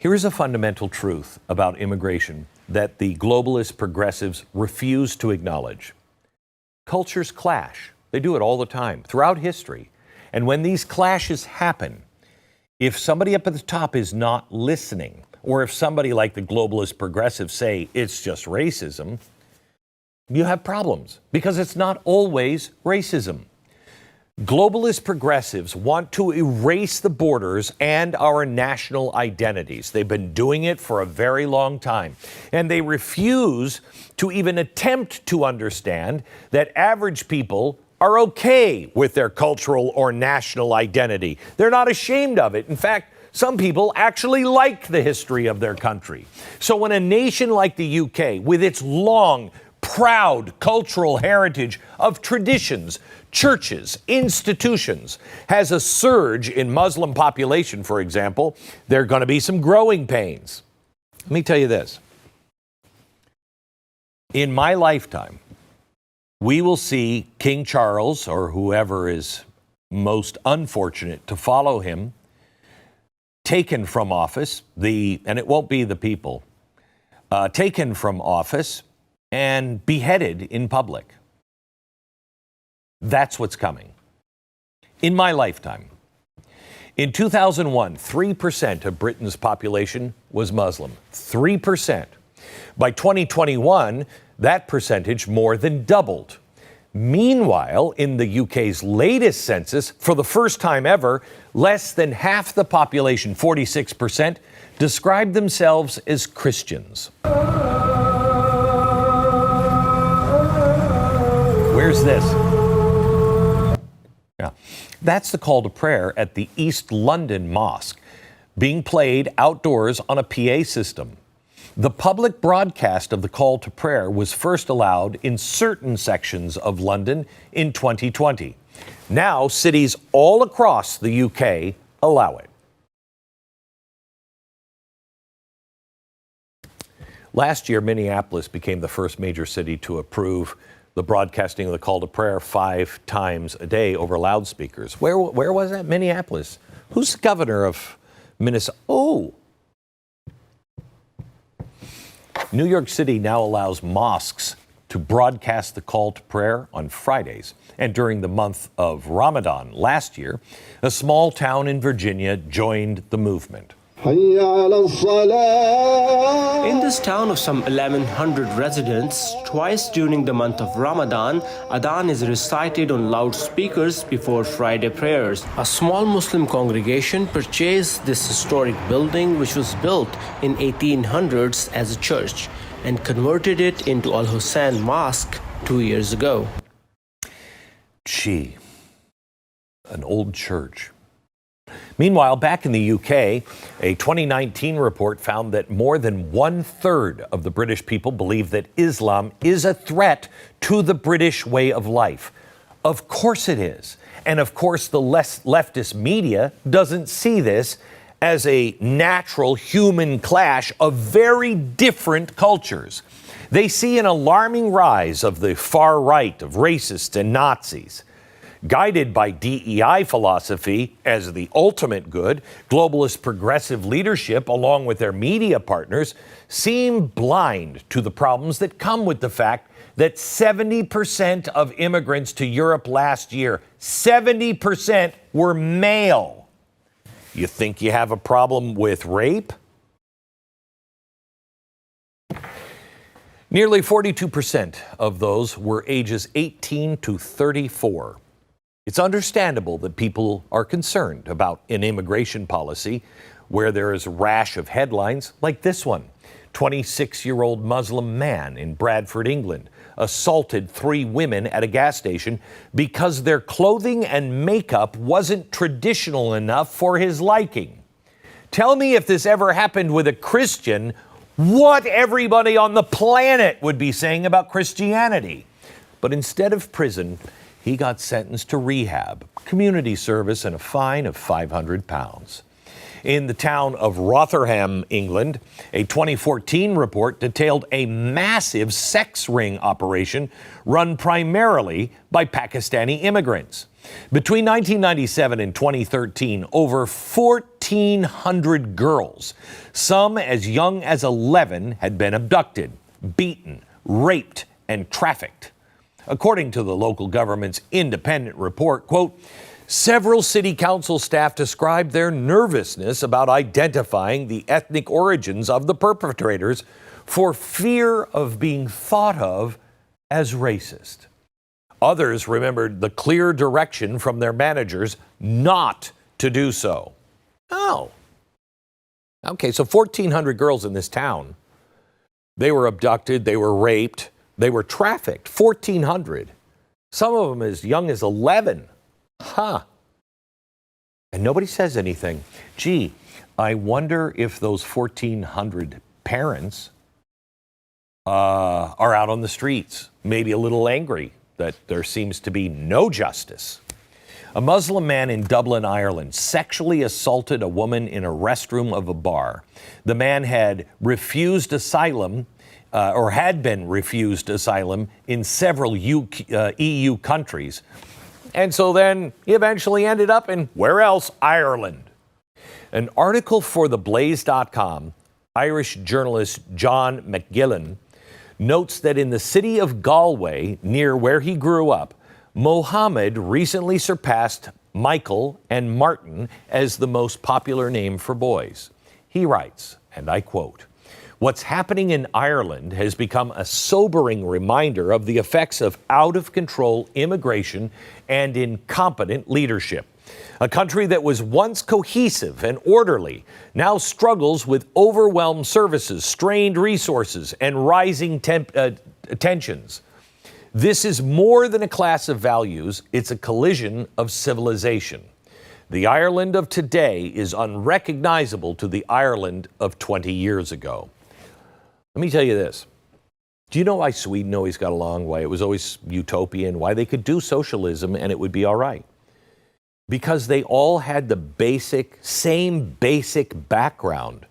Here is a fundamental truth about immigration that the globalist progressives refuse to acknowledge. Cultures clash. They do it all the time throughout history. And when these clashes happen, if somebody up at the top is not listening, or if somebody like the globalist progressives say it's just racism, you have problems because it's not always racism. Globalist progressives want to erase the borders and our national identities. They've been doing it for a very long time. And they refuse to even attempt to understand that average people are okay with their cultural or national identity. They're not ashamed of it. In fact, some people actually like the history of their country. So when a nation like the UK, with its long, proud cultural heritage of traditions, churches, institutions, has a surge in Muslim population, for example, there are going to be some growing pains. Let me tell you this. In my lifetime, we will see King Charles, or whoever is most unfortunate to follow him, taken from office, and it won't be the people, taken from office and beheaded in public. That's what's coming. In my lifetime. In 2001, 3% of Britain's population was Muslim. 3%. By 2021, that percentage more than doubled. Meanwhile, in the UK's latest census, for the first time ever, less than half the population, 46%, described themselves as Christians. Where's this? Yeah. That's the call to prayer at the East London Mosque, being played outdoors on a PA system. The public broadcast of the call to prayer was first allowed in certain sections of London in 2020. Now, cities all across the UK allow it. Last year, Minneapolis became the first major city to approve the broadcasting of the call to prayer 5 times a day over loudspeakers. Where was that? Minneapolis. Who's the governor of Minnesota? Oh. New York City now allows mosques to broadcast the call to prayer on Fridays. And during the month of Ramadan last year, a small town in Virginia joined the movement. In this town of some 1,100 residents, twice during the month of Ramadan, Adhan is recited on loudspeakers before Friday prayers. A small Muslim congregation purchased this historic building, which was built in 1800s as a church, and converted it into Al-Hussein Mosque 2 years ago. Gee, an old church. Meanwhile, back in the UK, a 2019 report found that more than 1/3 of the British people believe that Islam is a threat to the British way of life. Of course it is. And of course, the leftist media doesn't see this as a natural human clash of very different cultures. They see an alarming rise of the far right, of racists and Nazis. Guided by DEI philosophy as the ultimate good, globalist progressive leadership, along with their media partners, seem blind to the problems that come with the fact that 70% of immigrants to Europe last year, 70% were male. You think you have a problem with rape? Nearly 42% of those were ages 18 to 34. It's understandable that people are concerned about an immigration policy where there is a rash of headlines like this one. 26-year-old Muslim man in Bradford, England, assaulted 3 women at a gas station because their clothing and makeup wasn't traditional enough for his liking. Tell me if this ever happened with a Christian, what everybody on the planet would be saying about Christianity. But instead of prison, he got sentenced to rehab, community service, and a fine of £500. In the town of Rotherham, England, a 2014 report detailed a massive sex ring operation run primarily by Pakistani immigrants. Between 1997 and 2013, over 14 1,400 girls, some as young as 11, had been abducted, beaten, raped, and trafficked. According to the local government's independent report, quote, several city council staff described their nervousness about identifying the ethnic origins of the perpetrators for fear of being thought of as racist. Others remembered the clear direction from their managers not to do so. Oh. Okay, so 1,400 girls in this town. They were abducted, they were raped, they were trafficked. 1,400. Some of them as young as 11. Huh. And nobody says anything. Gee, I wonder if those 1,400 parents are out on the streets, maybe a little angry that there seems to be no justice. A Muslim man in Dublin, Ireland, sexually assaulted a woman in a restroom of a bar. The man had refused asylum, or had been refused asylum in several EU countries. And so then he eventually ended up in, where else? Ireland. An article for theblaze.com, Irish journalist John McGillen notes that in the city of Galway, near where he grew up, Mohammed recently surpassed Michael and Martin as the most popular name for boys. He writes, and I quote, what's happening in Ireland has become a sobering reminder of the effects of out-of-control immigration and incompetent leadership. A country that was once cohesive and orderly now struggles with overwhelmed services, strained resources, and rising tensions. This is more than a clash of values, it's a collision of civilization. The Ireland of today is unrecognizable to the Ireland of 20 years ago. Let me tell you this. Do you know why Sweden always got along, why it was always utopian, why they could do socialism and it would be all right? Because they all had the same basic background.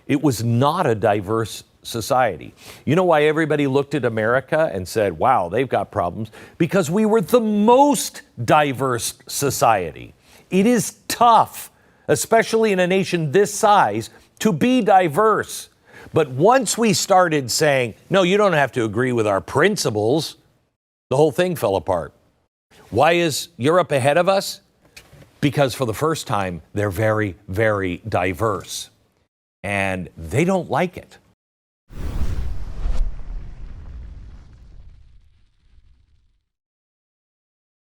It was not a diverse society. You know why everybody looked at America and said, wow, they've got problems? Because we were the most diverse society. It is tough, especially in a nation this size, to be diverse. But once we started saying, no, you don't have to agree with our principles, the whole thing fell apart. Why is Europe ahead of us? Because for the first time, they're very, very diverse. And they don't like it.